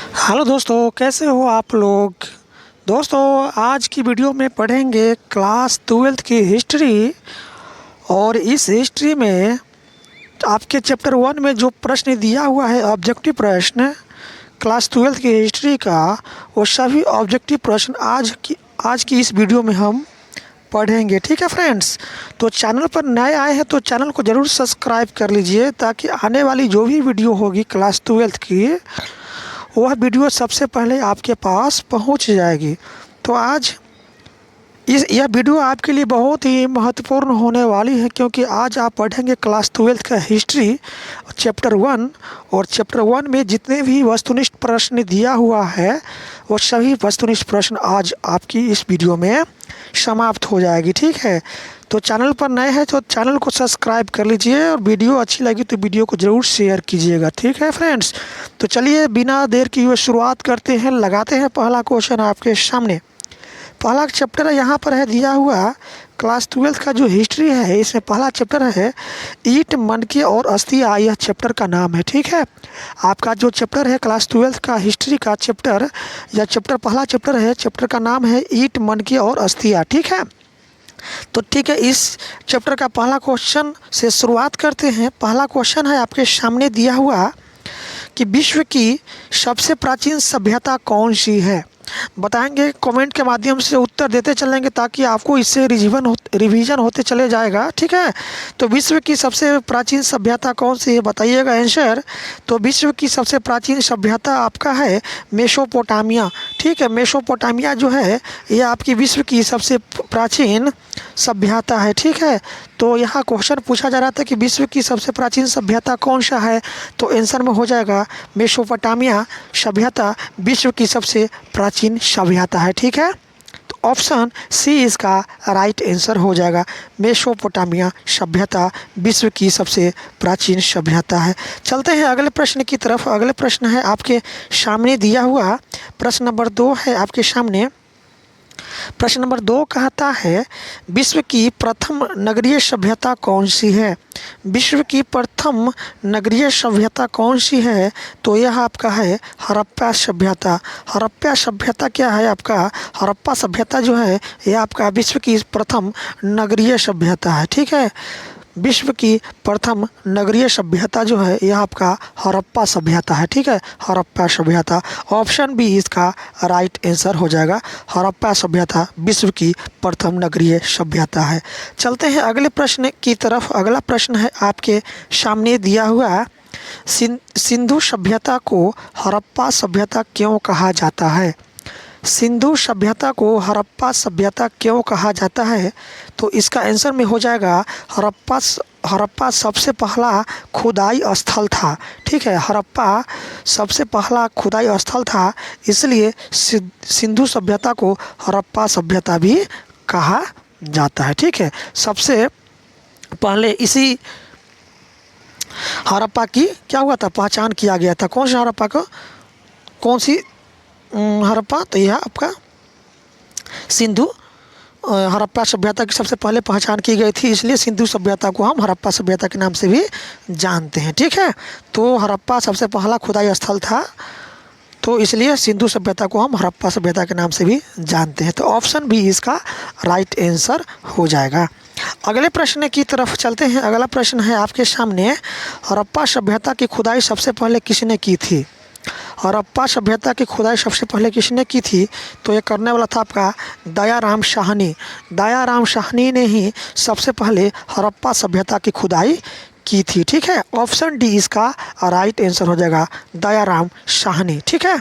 Hello दोस्तों, कैसे हो आप लोग। दोस्तों, आज की वीडियो में पढ़ेंगे क्लास 12th की हिस्ट्री। और इस हिस्ट्री में आपके चैप्टर 1 में जो प्रश्न दिया हुआ है ऑब्जेक्टिव प्रश्न क्लास 12th की हिस्ट्री का, वो सभी ऑब्जेक्टिव प्रश्न आज की इस वीडियो में हम पढ़ेंगे। ठीक है फ्रेंड्स, तो चैनल पर नए आए हैं तो चैनल को ज़रूर सब्सक्राइब कर लीजिए, ताकि आने वाली जो भी वीडियो होगी क्लास 12th की, वह वीडियो सबसे पहले आपके पास पहुंच जाएगी। तो आज यह वीडियो आपके लिए बहुत ही महत्वपूर्ण होने वाली है, क्योंकि आज आप पढ़ेंगे क्लास 12th का हिस्ट्री चैप्टर 1। और चैप्टर 1 में जितने भी वस्तुनिष्ठ प्रश्न दिया हुआ है, वो सभी वस्तुनिष्ठ प्रश्न आज आपकी इस वीडियो में समाप्त हो जाएगी। ठीक है, तो चैनल पर नए हैं तो चैनल को सब्सक्राइब कर लीजिए, और वीडियो अच्छी लगी तो वीडियो को ज़रूर शेयर कीजिएगा। ठीक है फ्रेंड्स, तो चलिए बिना देर की हुए शुरुआत करते हैं, लगाते हैं पहला क्वेश्चन आपके सामने। पहला चैप्टर यहाँ पर है दिया हुआ क्लास 12th का जो हिस्ट्री है, इसमें पहला चैप्टर है ईंट, मनके और अस्थियाँ। यह चैप्टर का नाम है। ठीक है, आपका जो चैप्टर है क्लास 12th का हिस्ट्री का चैप्टर, यह चैप्टर पहला चैप्टर है। चैप्टर का नाम है ईंट, मनके और अस्थियाँ। ठीक है, तो ठीक है, इस चैप्टर का पहला क्वेश्चन से शुरुआत करते हैं। पहला क्वेश्चन है आपके सामने दिया हुआ कि विश्व की सबसे प्राचीन सभ्यता कौन सी है। बताएंगे, कमेंट के माध्यम से उत्तर देते चलेंगे, ताकि आपको इससे रिवीजन होते चले जाएगा। ठीक है, तो विश्व की सबसे प्राचीन सभ्यता कौन सी है, बताइएगा आंसर। तो विश्व की सबसे प्राचीन सभ्यता आपका है मेसोपोटामिया। ठीक है, मेसोपोटामिया जो है ये आपकी विश्व की सबसे प्राचीन सभ्यता है। ठीक है, तो यहाँ क्वेश्चन पूछा जा रहा था कि विश्व की सबसे प्राचीन सभ्यता कौन सा है, तो आंसर में हो जाएगा मेसोपोटामिया सभ्यता विश्व की सबसे प्राचीन सभ्यता है। ठीक है, तो ऑप्शन सी इसका राइट आंसर हो जाएगा। मेसोपोटामिया सभ्यता विश्व की सबसे प्राचीन सभ्यता है। चलते हैं अगले प्रश्न की तरफ। अगले प्रश्न है आपके सामने दिया हुआ प्रश्न नंबर 2 है आपके सामने। प्रश्न नंबर 2 कहता है विश्व की प्रथम नगरीय सभ्यता कौन सी है। विश्व की प्रथम नगरीय सभ्यता कौन सी है, तो यह आपका है हड़प्पा सभ्यता। हड़प्पा सभ्यता क्या है आपका, हड़प्पा सभ्यता जो है यह आपका विश्व की प्रथम नगरीय सभ्यता है। ठीक है, विश्व की प्रथम नगरीय सभ्यता जो है यह आपका हड़प्पा सभ्यता है। ठीक है, हड़प्पा सभ्यता, ऑप्शन बी इसका राइट आंसर हो जाएगा। हड़प्पा सभ्यता विश्व की प्रथम नगरीय सभ्यता है। चलते हैं अगले प्रश्न की तरफ। अगला प्रश्न है आपके सामने दिया हुआ सिंधु सभ्यता को हड़प्पा सभ्यता क्यों कहा जाता है। सिंधु सभ्यता को हड़प्पा सभ्यता क्यों कहा जाता है, तो इसका आंसर में हो जाएगा हड़प्पा सबसे पहला खुदाई स्थल था। ठीक है, हड़प्पा सबसे पहला खुदाई स्थल था, इसलिए सिंधु सभ्यता को हड़प्पा सभ्यता भी कहा जाता है। ठीक है, सबसे पहले इसी हड़प्पा की क्या हुआ था, पहचान किया गया था। कौन सा हड़प्पा को, कौन सी हड़प्पा, तो यह आपका सिंधु हड़प्पा सभ्यता की सबसे पहले पहचान की गई थी, इसलिए सिंधु सभ्यता को हम हड़प्पा सभ्यता के नाम से भी जानते हैं। ठीक है, तो हड़प्पा सबसे पहला खुदाई स्थल था, तो इसलिए सिंधु सभ्यता को हम हड़प्पा सभ्यता के नाम से भी जानते हैं। तो ऑप्शन बी इसका राइट आंसर हो जाएगा। अगले प्रश्न की तरफ चलते हैं। अगला प्रश्न है आपके सामने हड़प्पा सभ्यता की खुदाई सबसे पहले किसने की थी। हड़प्पा सभ्यता की खुदाई सबसे पहले किसने की थी, तो ये करने वाला था आपका दयाराम साहनी। दयाराम साहनी ने ही सबसे पहले हड़प्पा सभ्यता की खुदाई की थी। ठीक है, ऑप्शन डी इसका राइट आंसर हो जाएगा, दयाराम साहनी। ठीक है,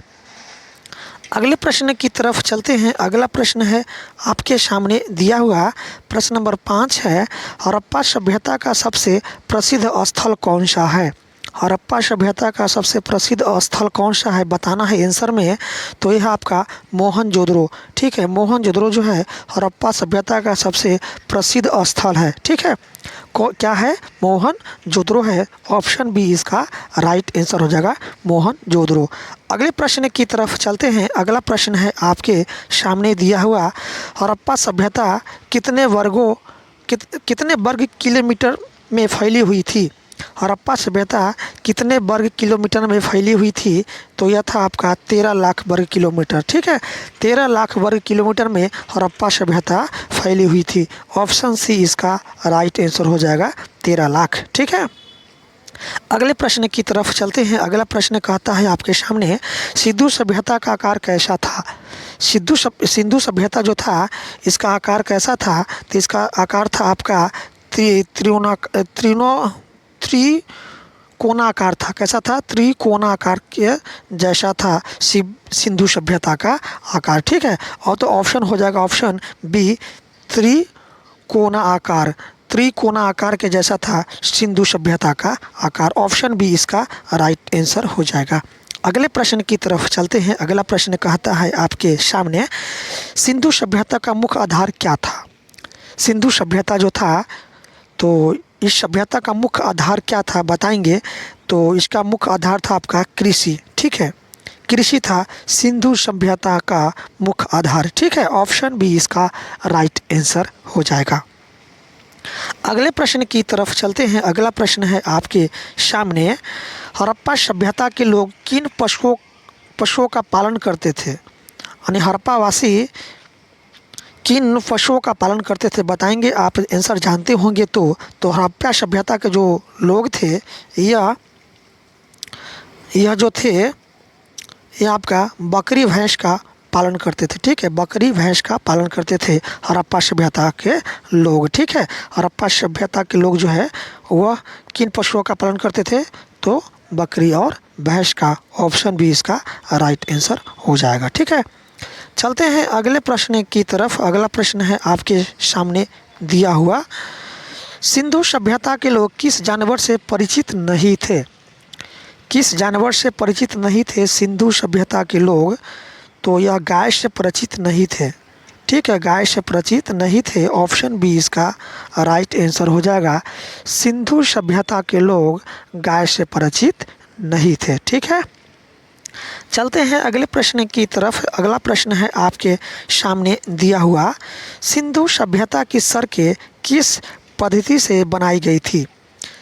अगले प्रश्न की तरफ चलते हैं। अगला प्रश्न है आपके सामने दिया हुआ प्रश्न नंबर 5 है हड़प्पा सभ्यता का सबसे प्रसिद्ध स्थल कौन सा है। हड़प्पा सभ्यता का सबसे प्रसिद्ध स्थल कौन सा है, बताना है आंसर में। तो यह आपका मोहनजोदड़ो। ठीक है, मोहनजोदड़ो जो है हड़प्पा सभ्यता का सबसे प्रसिद्ध स्थल है। ठीक है, क्या है, मोहनजोदड़ो है। ऑप्शन बी इसका राइट आंसर हो जाएगा, मोहनजोदड़ो। अगले प्रश्न की तरफ चलते हैं। अगला प्रश्न है आपके सामने दिया हुआ हड़प्पा सभ्यता कितने वर्ग किलोमीटर में फैली हुई थी। हड़प्पा सभ्यता कितने वर्ग किलोमीटर में फैली हुई थी? तो यह था आपका 13 लाख वर्ग किलोमीटर। ठीक है, 13 लाख वर्ग किलोमीटर में हड़प्पा सभ्यता फैली हुई थी। ऑप्शन सी इसका राइट आंसर हो जाएगा, 13 लाख। ठीक है, अगले प्रश्न की तरफ चलते हैं। अगला प्रश्न कहता है आपके सामने, सिंधु सभ्यता का आकार कैसा था? सिंधु सभ्यता जो था इसका आकार कैसा था? तो इसका आकार था आपका त्रिकोणाकार था। कैसा था? त्रिकोणाकार के जैसा था सिंधु सभ्यता का आकार। ठीक है, और तो ऑप्शन हो जाएगा ऑप्शन बी, त्रिकोणाकार। त्रिकोणा आकार के जैसा था सिंधु सभ्यता का आकार। ऑप्शन बी इसका राइट आंसर हो जाएगा। अगले प्रश्न की तरफ चलते हैं। अगला प्रश्न कहता है आपके सामने, सिंधु सभ्यता का मुख्य आधार क्या था? सिंधु सभ्यता जो था तो इस सभ्यता का मुख्य आधार क्या था बताएंगे? तो इसका मुख्य आधार था आपका कृषि। ठीक है, कृषि था सिंधु सभ्यता का मुख्य आधार। ठीक है, ऑप्शन बी इसका राइट आंसर हो जाएगा। अगले प्रश्न की तरफ चलते हैं। अगला प्रश्न है आपके सामने, हड़प्पा सभ्यता के लोग किन पशुओं का पालन करते थे? यानी हड़प्पा वासी किन पशुओं का पालन करते थे बताएंगे? आप आंसर जानते होंगे तो हड़प्पा सभ्यता के जो लोग थे यह जो थे यह आपका बकरी भैंस का पालन करते थे। ठीक है, बकरी भैंस का पालन करते थे हड़प्पा सभ्यता के लोग। ठीक है, हड़प्पा सभ्यता के लोग जो है वह किन पशुओं का पालन करते थे? तो बकरी और भैंस का। ऑप्शन बी इसका राइट आंसर हो जाएगा। ठीक है, चलते हैं अगले प्रश्न की तरफ। अगला प्रश्न है आपके सामने दिया हुआ, सिंधु सभ्यता के लोग किस जानवर से परिचित नहीं थे? किस जानवर से परिचित नहीं थे सिंधु सभ्यता के लोग? तो यह गाय से परिचित नहीं थे। ठीक है, गाय से परिचित नहीं थे। ऑप्शन बी इसका राइट आंसर हो जाएगा। सिंधु सभ्यता के लोग गाय से परिचित नहीं थे। ठीक है, चलते हैं अगले प्रश्न की तरफ। अगला प्रश्न है आपके सामने दिया हुआ, सिंधु सभ्यता की सड़कें किस पद्धति से बनाई गई थी?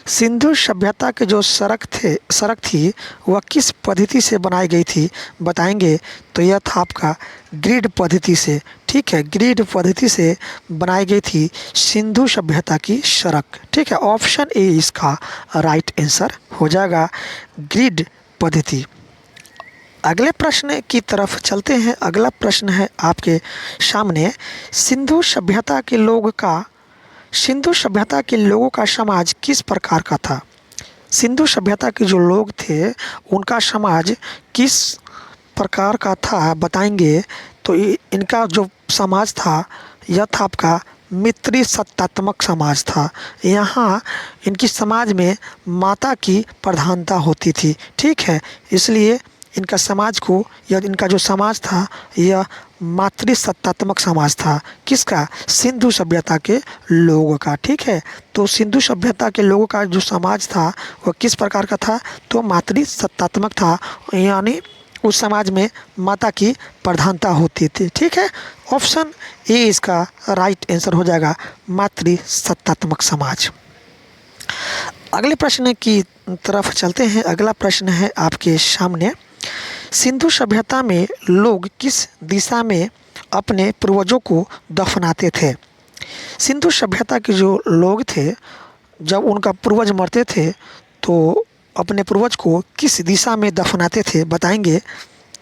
सिंधु सभ्यता के जो सड़क थी वह किस पद्धति से बनाई गई थी बताएंगे? तो यह था आपका ग्रिड पद्धति से। ठीक है, ग्रिड पद्धति से बनाई गई थी सिंधु सभ्यता की सड़क। ठीक है, ऑप्शन ए इसका राइट आंसर हो जाएगा, ग्रिड पद्धति। अगले प्रश्न की तरफ चलते हैं। अगला प्रश्न है आपके सामने, सिंधु सभ्यता के लोगों का समाज किस प्रकार का था? सिंधु सभ्यता के जो लोग थे उनका समाज किस प्रकार का था बताएंगे? तो इनका जो समाज था यह था आपका मित्री सत्तात्मक समाज था। यहाँ इनकी समाज में माता की प्रधानता होती थी। ठीक है, इसलिए इनका जो समाज था यह मातृसत्तात्मक समाज था। किसका? सिंधु सभ्यता के लोगों का। ठीक है, तो सिंधु सभ्यता के लोगों का जो समाज था वह किस प्रकार का था? तो मातृसत्तात्मक था, यानी उस समाज में माता की प्रधानता होती थी। ठीक है, ऑप्शन ए इसका राइट आंसर हो जाएगा, मातृसत्तात्मक समाज। अगले प्रश्न की तरफ चलते हैं। अगला प्रश्न है आपके सामने, सिंधु सभ्यता में लोग किस दिशा में अपने पूर्वजों को दफनाते थे? सिंधु सभ्यता के जो लोग थे जब उनका पूर्वज मरते थे तो अपने पूर्वज को किस दिशा में दफनाते थे बताएंगे?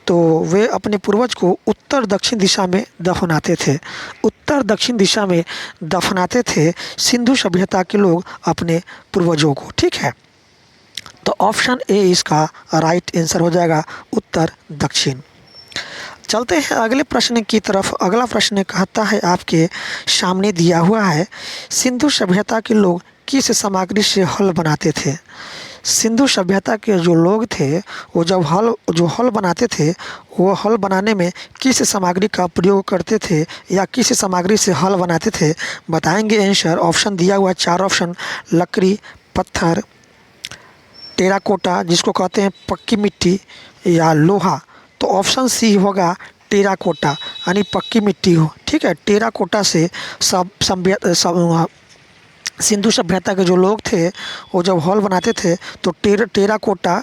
तो वे अपने पूर्वज को उत्तर दक्षिण दिशा में दफनाते थे। उत्तर दक्षिण दिशा में दफनाते थे सिंधु सभ्यता के लोग अपने पूर्वजों को। ठीक है, तो ऑप्शन ए इसका राइट आंसर हो जाएगा, उत्तर दक्षिण। चलते हैं अगले प्रश्न की तरफ। अगला प्रश्न कहता है आपके सामने दिया हुआ है, सिंधु सभ्यता के लोग किस सामग्री से हल बनाते थे? सिंधु सभ्यता के जो लोग थे वो जो हल बनाते थे वो हल बनाने में किस सामग्री का प्रयोग करते थे या किस सामग्री से हल बनाते थे बताएंगे? आंसर ऑप्शन दिया हुआ 4 ऑप्शन, लकड़ी, पत्थर, टेराकोटा जिसको कहते हैं पक्की मिट्टी, या लोहा। तो ऑप्शन सी होगा टेराकोटा, यानी पक्की मिट्टी हो। ठीक है, टेराकोटा से सिंधु सभ्यता के जो लोग थे वो जब हॉल बनाते थे तो टेराकोटा,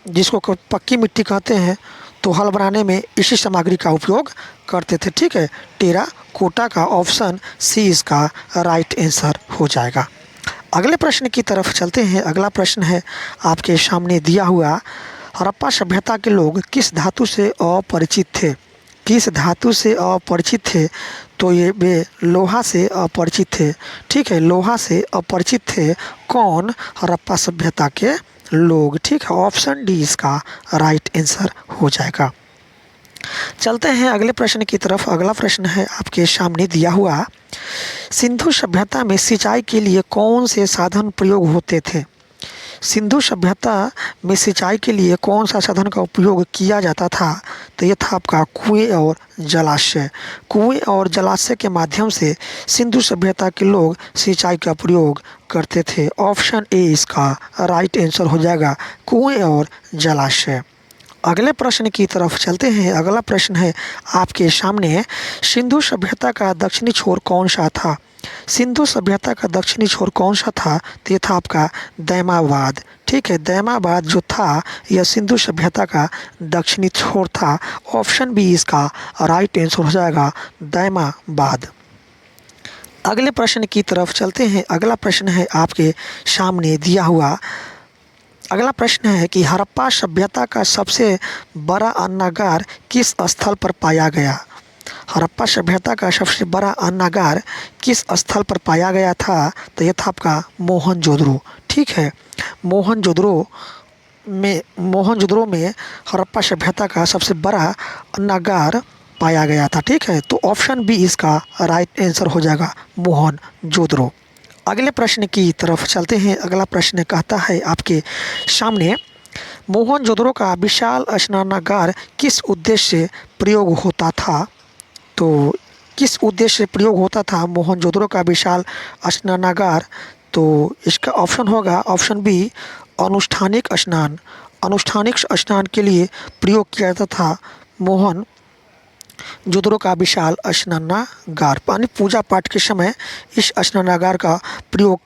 जिसको पक्की मिट्टी कहते हैं, तो हल बनाने में इसी सामग्री का उपयोग करते थे। ठीक है, टेराकोटा का ऑप्शन सी इसका राइट आंसर हो जाएगा। अगले प्रश्न की तरफ चलते हैं। अगला प्रश्न है आपके सामने दिया हुआ, हड़प्पा सभ्यता के लोग किस धातु से अपरिचित थे? किस धातु से अपरिचित थे? तो ये वे लोहा से अपरिचित थे। ठीक है, लोहा से अपरिचित थे कौन? हड़प्पा सभ्यता के लोग। ठीक है, ऑप्शन डी इसका राइट आंसर हो जाएगा। चलते हैं अगले प्रश्न की तरफ। अगला प्रश्न है आपके सामने दिया हुआ, सिंधु सभ्यता में सिंचाई के लिए कौन से साधन प्रयोग होते थे? सिंधु सभ्यता में सिंचाई के लिए कौन सा साधन का उपयोग किया जाता था? तो ये था आपका कुएं और जलाशय। कुएं और जलाशय के माध्यम से सिंधु सभ्यता के लोग सिंचाई का प्रयोग करते थे। ऑप्शन ए इसका राइट आंसर हो जाएगा, कुएं और जलाशय। अगले प्रश्न की तरफ चलते हैं। अगला प्रश्न है आपके सामने, सिंधु सभ्यता का दक्षिणी छोर कौन सा था? सिंधु सभ्यता का दक्षिणी छोर कौन सा था? तो ये था आपका दैमाबाद। ठीक है, दैमाबाद जो था यह सिंधु सभ्यता का दक्षिणी छोर था। ऑप्शन बी इसका राइट आंसर हो जाएगा, दैमाबाद। अगले प्रश्न की तरफ चलते हैं। अगला प्रश्न है आपके सामने दिया हुआ। अगला प्रश्न है कि हड़प्पा सभ्यता का सबसे बड़ा अन्नागार किस स्थल पर पाया गया? हड़प्पा सभ्यता का सबसे बड़ा अन्नागार किस स्थल पर पाया गया था? तो यह था आपका मोहनजोदड़ो। ठीक है, मोहनजोदड़ो में हड़प्पा सभ्यता का सबसे बड़ा अन्नागार पाया गया था। ठीक है, तो ऑप्शन बी इसका राइट आंसर हो जाएगा, मोहनजोदड़ो। अगले प्रश्न की तरफ चलते हैं। अगला प्रश्न कहता है आपके सामने, मोहनजोदड़ो का विशाल स्नानागार किस उद्देश्य से प्रयोग होता था? तो किस उद्देश्य से प्रयोग होता था मोहनजोदड़ो का विशाल स्नानागार? तो इसका ऑप्शन होगा ऑप्शन बी, अनुष्ठानिक स्नान। अनुष्ठानिक स्नान के लिए प्रयोग किया जाता था मोहनजोदड़ो का विशाल स्नानागार। यानी पूजा पाठ के समय इस स्नानागार का प्रयोग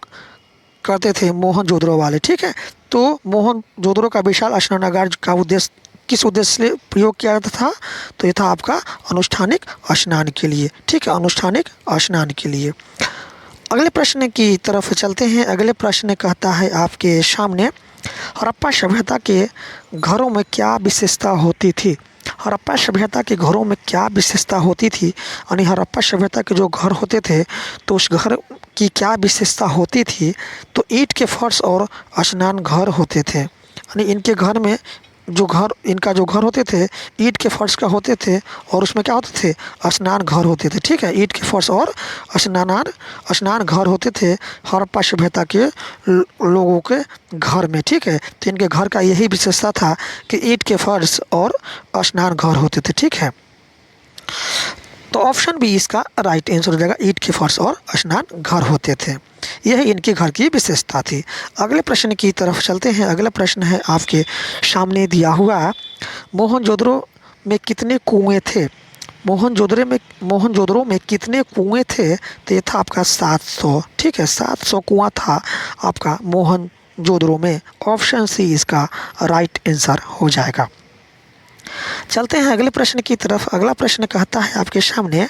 करते थे मोहनजोदड़ो वाले। ठीक है, तो मोहनजोदड़ो का विशाल स्नानागार का उद्देश्य किस उद्देश्य से प्रयोग किया जाता था? तो ये था आपका अनुष्ठानिक स्नान के लिए। ठीक है, अनुष्ठानिक स्नान के लिए। अगले प्रश्न की तरफ चलते हैं। अगले प्रश्न कहता है आपके सामने, हड़प्पा सभ्यता के घरों में क्या विशेषता होती थी? हड़प्पा सभ्यता के घरों में क्या विशेषता होती थी? यानी हड़प्पा सभ्यता के जो घर होते थे तो उस घर की क्या विशेषता होती थी? तो ईंट के फर्श और स्नान घर होते थे। यानी इनके घर में इनका जो घर होते थे ईंट के फर्श का होते थे और उसमें क्या होते थे? स्नान घर होते थे। ठीक है, ईंट के फर्श और स्नान घर होते थे हड़प्पा सभ्यता के लोगों के घर में। ठीक है, तो इनके घर का यही विशेषता था कि ईंट के फर्श और स्नान घर होते थे। ठीक है, तो ऑप्शन बी इसका राइट आंसर हो जाएगा, ईंट के फर्श और स्नान घर होते थे। यह इनके घर की विशेषता थी। अगले प्रश्न की तरफ चलते हैं। अगला प्रश्न है आपके सामने दिया हुआ, मोहनजोदड़ो में कितने कुएं थे? मोहनजोदड़ो में कितने कुएं थे? तो ये था आपका 700। ठीक है, 700 कुआं था आपका मोहनजोदड़ो में। ऑप्शन सी इसका राइट आंसर हो जाएगा। चलते हैं अगले प्रश्न की तरफ। अगला प्रश्न कहता है आपके सामने,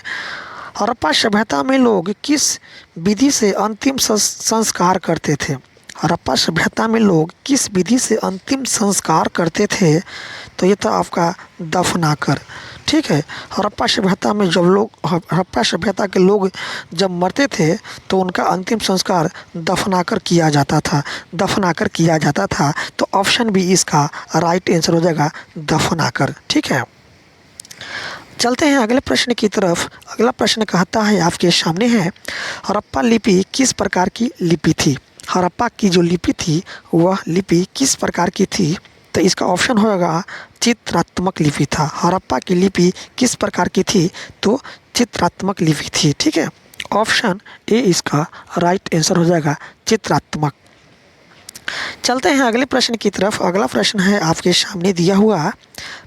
हड़प्पा सभ्यता में लोग किस विधि से अंतिम संस्कार करते थे? हड़प्पा सभ्यता में लोग किस विधि से अंतिम संस्कार करते थे? तो ये था आपका दफनाकर। ठीक है, हड़प्पा सभ्यता में हड़प्पा सभ्यता के लोग जब मरते थे तो उनका अंतिम संस्कार दफनाकर किया जाता था। तो ऑप्शन बी इसका राइट आंसर हो जाएगा, दफनाकर। ठीक है, चलते हैं अगले प्रश्न की तरफ। अगला प्रश्न कहता है आपके सामने है, हड़प्पा लिपि किस प्रकार की लिपि थी? हड़प्पा की जो लिपि थी वह लिपि किस प्रकार की थी? तो इसका ऑप्शन होगा चित्रात्मक लिपि था। हड़प्पा की लिपि किस प्रकार की थी? तो चित्रात्मक लिपि थी। ठीक है, ऑप्शन ए इसका राइट आंसर हो जाएगा, चित्रात्मक। चलते हैं अगले प्रश्न की तरफ। अगला प्रश्न है आपके सामने दिया हुआ,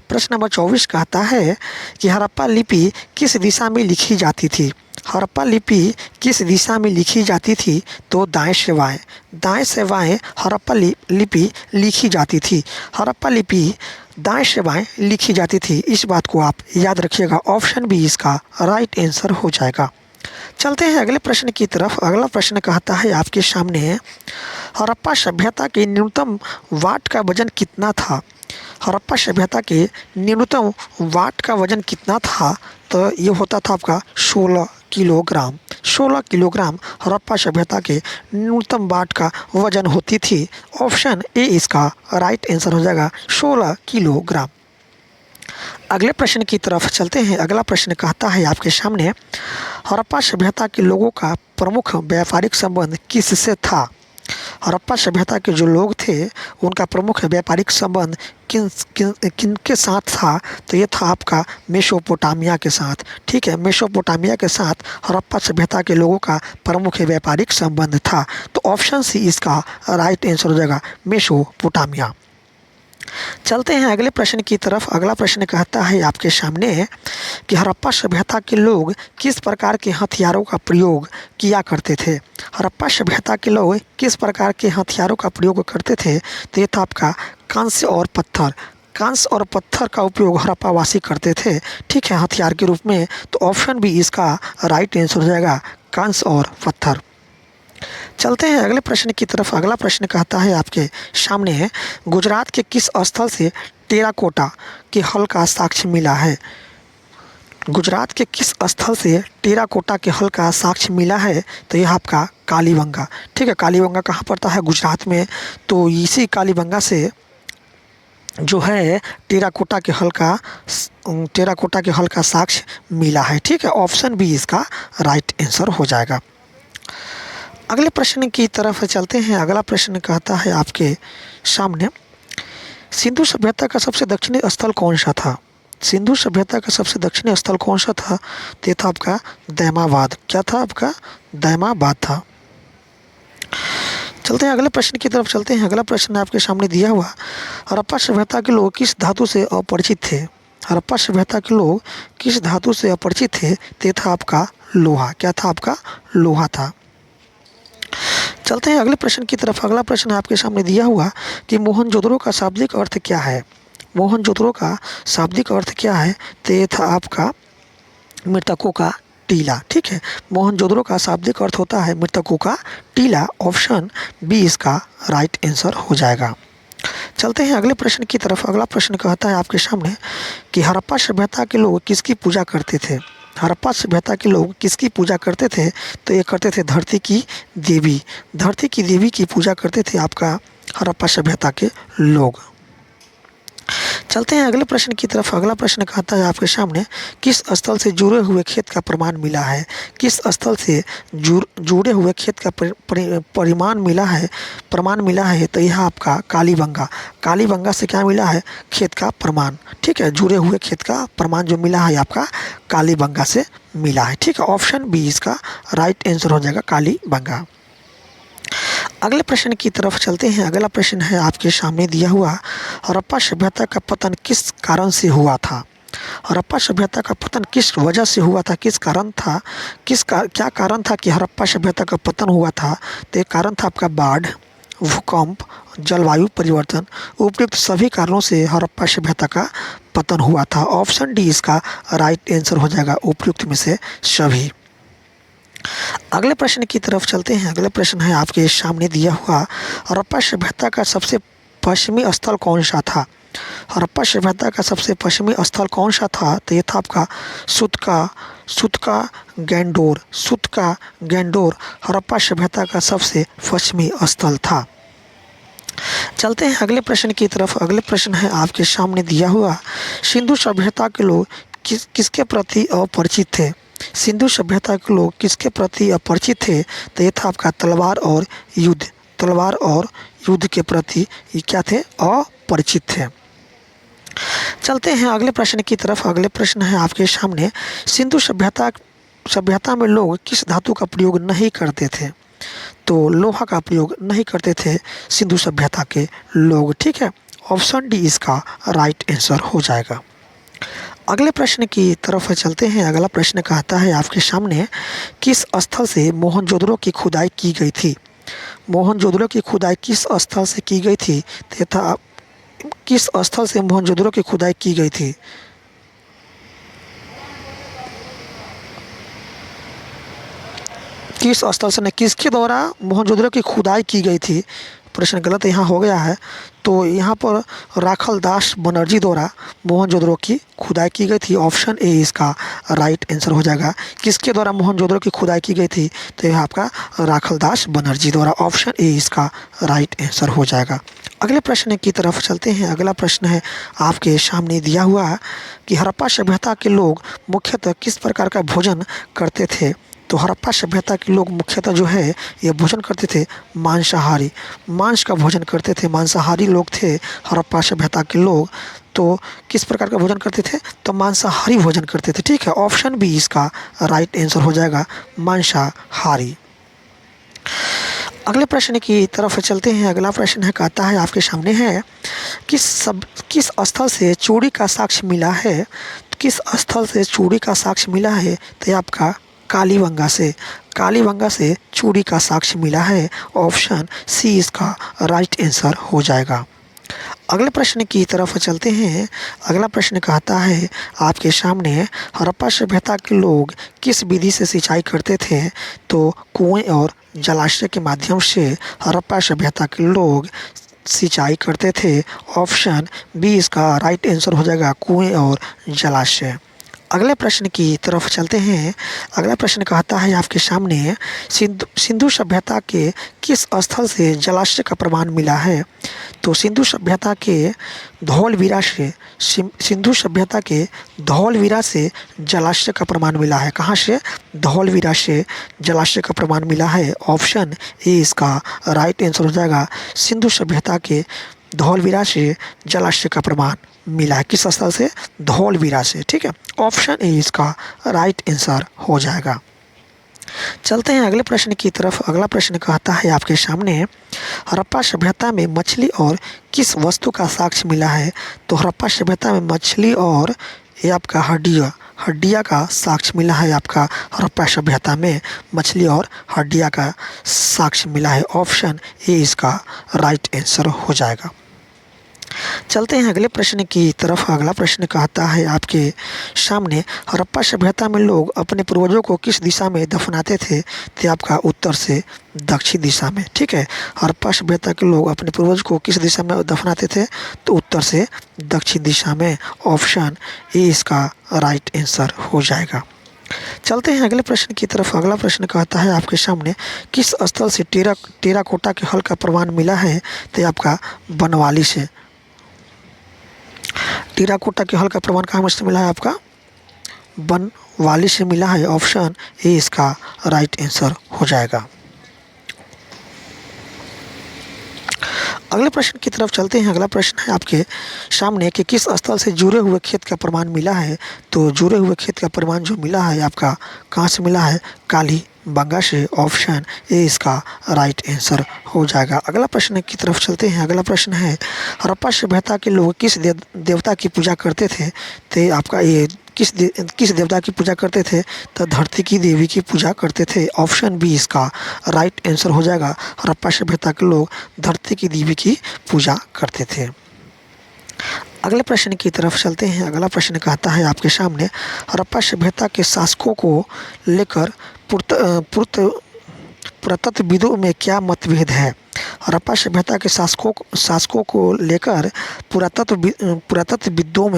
प्रश्न नंबर 24 कहता है कि हड़प्पा लिपि किस दिशा में लिखी जाती थी? हड़प्पा लिपि किस दिशा में लिखी जाती थी? तो दाएं से बाएं। दाएं से बाएं हड़प्पा लिपि लिखी जाती थी। हड़प्पा लिपि दाएं से बाएं लिखी जाती थी। इस बात को आप याद रखिएगा। ऑप्शन बी इसका राइट आंसर हो जाएगा। चलते हैं अगले प्रश्न की तरफ। अगला प्रश्न कहता है आपके सामने, हड़प्पा सभ्यता के न्यूनतम वाट का वजन कितना था? हड़प्पा सभ्यता के न्यूनतम वाट का वजन कितना था? तो ये होता था आपका 16 किलोग्राम। 16 किलोग्राम हड़प्पा सभ्यता के न्यूनतम वाट का वजन होती थी। ऑप्शन ए इसका राइट आंसर हो जाएगा, 16 किलोग्राम। अगले प्रश्न की तरफ चलते हैं। अगला प्रश्न कहता है आपके सामने, हड़प्पा सभ्यता के लोगों का प्रमुख व्यापारिक संबंध किससे था? हड़प्पा सभ्यता के जो लोग थे उनका प्रमुख व्यापारिक संबंध किन के साथ था? तो ये था आपका मेसोपोटामिया के साथ। ठीक है, मेसोपोटामिया के साथ हड़प्पा सभ्यता के लोगों का प्रमुख व्यापारिक संबंध था। तो ऑप्शन सी इसका राइट आंसर हो जाएगा, मेसोपोटामिया। चलते हैं अगले प्रश्न की तरफ। अगला प्रश्न कहता है आपके सामने कि हड़प्पा सभ्यता के लोग किस प्रकार के हथियारों का प्रयोग किया करते थे? हड़प्पा सभ्यता के लोग किस प्रकार के हथियारों का प्रयोग करते थे? तो ये था आपका कांस्य और पत्थर। कांस्य और पत्थर का उपयोग हड़प्पावासी करते थे, ठीक है, हथियार के रूप में। तो ऑप्शन बी इसका राइट आंसर हो जाएगा, कांस्य और पत्थर। चलते हैं अगले प्रश्न की तरफ। अगला प्रश्न कहता है आपके सामने, गुजरात के किस स्थल से टेराकोटा के हल का साक्ष्य मिला है? गुजरात के किस स्थल से टेराकोटा के हल का साक्ष्य मिला है? तो यह आपका कालीबंगा। ठीक है, कालीबंगा कहाँ पड़ता है? गुजरात में। तो इसी कालीबंगा से जो है टेराकोटा के हल का साक्ष्य मिला है। ठीक है, ऑप्शन बी इसका राइट आंसर हो जाएगा। अगले प्रश्न की तरफ चलते हैं। अगला प्रश्न कहता है आपके सामने, सिंधु सभ्यता का सबसे दक्षिणी स्थल कौन सा था? सिंधु सभ्यता का सबसे दक्षिणी स्थल कौन सा था? तो ये था आपका दैमाबाद। क्या था आपका? दैमाबाद था। चलते हैं अगले प्रश्न की तरफ चलते हैं। अगला प्रश्न आपके सामने दिया हुआ, हड़प्पा सभ्यता के लोग किस धातु से अपरिचित थे? हड़प्पा सभ्यता के लोग किस धातु से अपरिचित थे? तो ये था आपका लोहा। क्या था आपका? लोहा था। चलते हैं अगले प्रश्न की तरफ। अगला प्रश्न आपके सामने दिया हुआ कि मोहनजोदड़ो का शाब्दिक अर्थ क्या है? मोहनजोदड़ो का शाब्दिक अर्थ क्या है? तो ये था आपका मृतकों का टीला। ठीक है, मोहनजोदड़ो का शाब्दिक अर्थ होता है मृतकों का टीला। ऑप्शन बी इसका राइट आंसर हो जाएगा। चलते हैं अगले प्रश्न की तरफ। अगला प्रश्न कहता है आपके सामने कि हड़प्पा सभ्यता के लोग किसकी पूजा करते थे? हड़प्पा सभ्यता के लोग किसकी पूजा करते थे? तो ये करते थे धरती की देवी। धरती की देवी की पूजा करते थे आपका हड़प्पा सभ्यता के लोग। चलते हैं अगले प्रश्न की तरफ। अगला प्रश्न कहता है आपके सामने, किस स्थल से जुड़े हुए खेत का प्रमाण मिला है? किस स्थल से जुड़े हुए खेत का प्रमाण मिला है? तो यह आपका कालीबंगा। कालीबंगा से क्या मिला है? खेत का प्रमाण। ठीक है, जुड़े हुए खेत का प्रमाण जो मिला है आपका कालीबंगा से मिला है। ठीक है, ऑप्शन बी इसका राइट आंसर हो जाएगा, कालीबंगा। अगले प्रश्न की तरफ चलते हैं। अगला प्रश्न है आपके सामने दिया हुआ, हड़प्पा सभ्यता का पतन किस कारण से हुआ था? हड़प्पा सभ्यता का पतन किस वजह से हुआ था? किस कारण था? क्या कारण था कि हड़प्पा सभ्यता का पतन हुआ था? तो एक कारण था आपका बाढ़, भूकंप, जलवायु परिवर्तन। उपयुक्त सभी कारणों से हड़प्पा सभ्यता का पतन हुआ था। ऑप्शन डी इसका राइट आंसर हो जाएगा, उपयुक्त में से सभी। अगले प्रश्न की तरफ चलते हैं। अगले प्रश्न है आपके सामने दिया हुआ, हड़प्पा सभ्यता का सबसे पश्चिमी स्थल कौन सा था? हड़प्पा सभ्यता का सबसे पश्चिमी स्थल कौन सा था? तो ये था आपका सुतका गैंडोर हड़प्पा सभ्यता का सबसे पश्चिमी स्थल था। चलते हैं अगले प्रश्न की तरफ। अगले प्रश्न है आपके सामने दिया हुआ, सिंधु सभ्यता के लोग किसके प्रति अपरिचित थे? सिंधु सभ्यता के लोग किसके प्रति अपरिचित थे? तो ये था आपका तलवार और युद्ध के प्रति क्या थे? अपरिचित थे। चलते हैं अगले प्रश्न की तरफ। अगले प्रश्न है आपके सामने, सिंधु सभ्यता में लोग किस धातु का प्रयोग नहीं करते थे? तो लोहा का प्रयोग नहीं करते थे सिंधु सभ्यता के लोग। ठीक है, ऑप्शन डी इसका राइट आंसर हो जाएगा। अगले प्रश्न की तरफ चलते हैं। अगला प्रश्न कहता है आपके सामने, किस स्थल से मोहनजोदड़ो की खुदाई की गई थी? मोहनजोदड़ो की खुदाई किस स्थल से की गई थी तथा किस स्थल से मोहनजोदड़ो की खुदाई की गई थी? किस स्थल से, किसके द्वारा मोहनजोदड़ो की खुदाई की गई थी? प्रश्न गलत यहाँ हो गया है, तो यहाँ पर राखल दास बनर्जी द्वारा मोहनजोदड़ो की खुदाई की गई थी। ऑप्शन ए इसका राइट आंसर हो जाएगा। किसके द्वारा मोहनजोदड़ो की खुदाई की गई थी? तो यह आपका राखल दास बनर्जी द्वारा। ऑप्शन ए इसका राइट आंसर हो जाएगा। अगले प्रश्न की तरफ चलते हैं। अगला प्रश्न है आपके सामने दिया हुआ कि हड़प्पा सभ्यता के लोग मुख्यतः किस प्रकार का भोजन करते थे? तो हड़प्पा सभ्यता के लोग मुख्यतः जो है ये भोजन करते थे मांसाहारी, मांस का भोजन करते थे। मांसाहारी लोग थे हड़प्पा सभ्यता के लोग। तो किस प्रकार का भोजन करते थे? तो मांसाहारी भोजन करते थे। ठीक है, ऑप्शन बी इसका राइट आंसर हो जाएगा, मांसाहारी। अगले प्रश्न की तरफ चलते हैं। अगला प्रश्न है कहता है आपके सामने है, किस स्थल से चूड़ी का साक्ष्य मिला है? किस स्थल से चूड़ी का साक्ष्य मिला है? तो आपका कालीबंगा से, कालीबंगा से चूड़ी का साक्ष्य मिला है। ऑप्शन सी इसका राइट आंसर हो जाएगा। अगले प्रश्न की तरफ चलते हैं। अगला प्रश्न कहता है आपके सामने, हड़प्पा सभ्यता के लोग किस विधि से सिंचाई करते थे? तो कुएं और जलाशय के माध्यम से हड़प्पा सभ्यता के लोग सिंचाई करते थे। ऑप्शन बी इसका राइट आंसर हो जाएगा, कुएं और जलाशय। अगले प्रश्न की तरफ चलते हैं। अगला प्रश्न कहता है आपके सामने, सिंधु सभ्यता के किस स्थल से जलाशय का प्रमाण मिला है? तो सिंधु सभ्यता के धौलवीरा से, सिंधु सभ्यता के धौलवीरा से जलाशय का प्रमाण मिला है। कहाँ से? धौलवीरा से जलाशय का प्रमाण मिला है। ऑप्शन ए इसका राइट आंसर हो जाएगा। सिंधु सभ्यता के धौलवीरा से जलाशय का प्रमाण मिला है। किस स्थल से? धौलवीरा से। ठीक है, ऑप्शन ए इसका राइट आंसर हो जाएगा। चलते हैं अगले प्रश्न की तरफ। अगला प्रश्न कहता है आपके सामने, हड़प्पा सभ्यता में मछली और किस वस्तु का साक्ष्य मिला है? तो हड़प्पा सभ्यता में मछली और ये आपका हड्डियाँ का साक्ष्य मिला है। आपका हड़प्पा सभ्यता में मछली और हड्डियाँ का साक्ष्य मिला है। ऑप्शन ए इसका राइट आंसर हो जाएगा। चलते हैं अगले प्रश्न की तरफ। अगला प्रश्न कहता है आपके सामने, हड़प्पा सभ्यता में लोग अपने पूर्वजों को किस दिशा में दफनाते थे? तो आपका उत्तर से दक्षिण दिशा में। ठीक है, हड़प्पा सभ्यता के लोग अपने पूर्वज को किस दिशा में दफनाते थे? तो उत्तर से दक्षिण दिशा में। ऑप्शन ए इसका राइट आंसर हो जाएगा। चलते हैं अगले प्रश्न की तरफ। अगला प्रश्न कहता है आपके सामने, किस स्थल से टेराकोटा के हल का प्रमाण मिला है? तो आपका बनवाली से। टेराकोटा के हल का प्रमाण कहाँ से मिला है? आपका बनवाली से मिला है। ऑप्शन ए इसका राइट आंसर हो जाएगा। अगले प्रश्न की तरफ चलते हैं। अगला प्रश्न है आपके सामने कि किस स्थल से जुड़े हुए खेत का प्रमाण मिला है? तो जुड़े हुए खेत का प्रमाण जो मिला है आपका कहाँ से मिला है? कालीबंगा से। ऑप्शन ए इसका राइट आंसर हो जाएगा। अगला प्रश्न की तरफ चलते हैं। अगला प्रश्न है, हड़प्पा सभ्यता के लोग किस देवता की पूजा करते थे? तो आपका ये किस देवता की पूजा करते थे? तो धरती की देवी की पूजा करते थे। ऑप्शन बी इसका राइट आंसर हो जाएगा। हड़प्पा सभ्यता के लोग धरती की देवी की पूजा करते थे। अगले प्रश्न की तरफ चलते हैं। अगला प्रश्न कहता है आपके सामने, हड़प्पा सभ्यता के शासकों को लेकर पुरातत्वविदों में क्या मतभेद है? हड़प्पा सभ्यता के शासकों को लेकर पुरातत्वविदों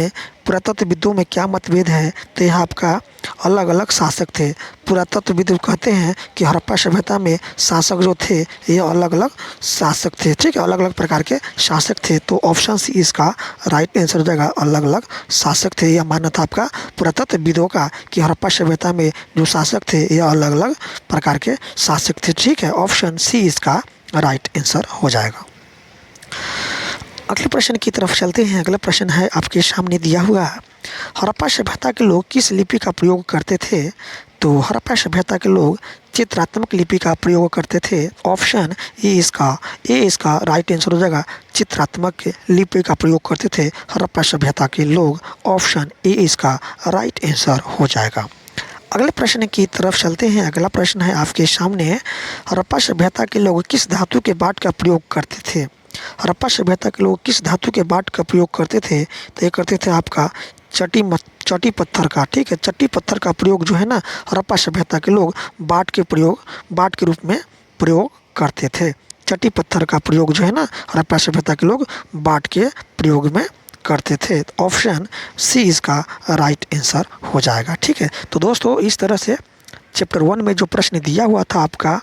में क्या मतभेद है? तो यह आपका अलग अलग शासक थे। पुरातत्वविद कहते हैं कि हड़प्पा सभ्यता में शासक जो थे ये अलग अलग शासक थे। ठीक है, अलग अलग प्रकार के शासक थे। तो ऑप्शन सी इसका राइट आंसर हो जाएगा, अलग अलग शासक थे। यह मानना था आपका पुरातत्वविदों का कि हड़प्पा सभ्यता में जो शासक थे ये अलग अलग प्रकार के शासक थे। ठीक है, ऑप्शन सी इसका राइट आंसर हो जाएगा। अगले प्रश्न की तरफ चलते हैं। अगला प्रश्न है आपके सामने दिया हुआ है, हड़प्पा सभ्यता के लोग किस लिपि का प्रयोग करते थे? तो हड़प्पा सभ्यता के लोग चित्रात्मक लिपि का प्रयोग करते थे? ऑप्शन ए इसका राइट आंसर हो जाएगा। चित्रात्मक लिपि का प्रयोग करते थे हड़प्पा सभ्यता के लोग। ऑप्शन ए इसका राइट आंसर हो जाएगा। अगले प्रश्न की तरफ चलते हैं। अगला प्रश्न है आपके सामने, हड़प्पा सभ्यता के लोग किस धातु के बाट का प्रयोग करते थे? हड़प्पा सभ्यता के लोग किस धातु के बाट का प्रयोग करते थे? तो ये करते थे आपका चटी पत्थर का। ठीक है, चट्टी पत्थर का प्रयोग जो है ना, हड़प्पा सभ्यता के लोग बाट के रूप में प्रयोग करते थे। चट्टी पत्थर का प्रयोग जो है ना, हड़प्पा सभ्यता के लोग बाट के प्रयोग में करते थे। ऑप्शन सी इसका राइट आंसर हो जाएगा। ठीक है, तो दोस्तों इस तरह से चैप्टर 1 में जो प्रश्न दिया हुआ था आपका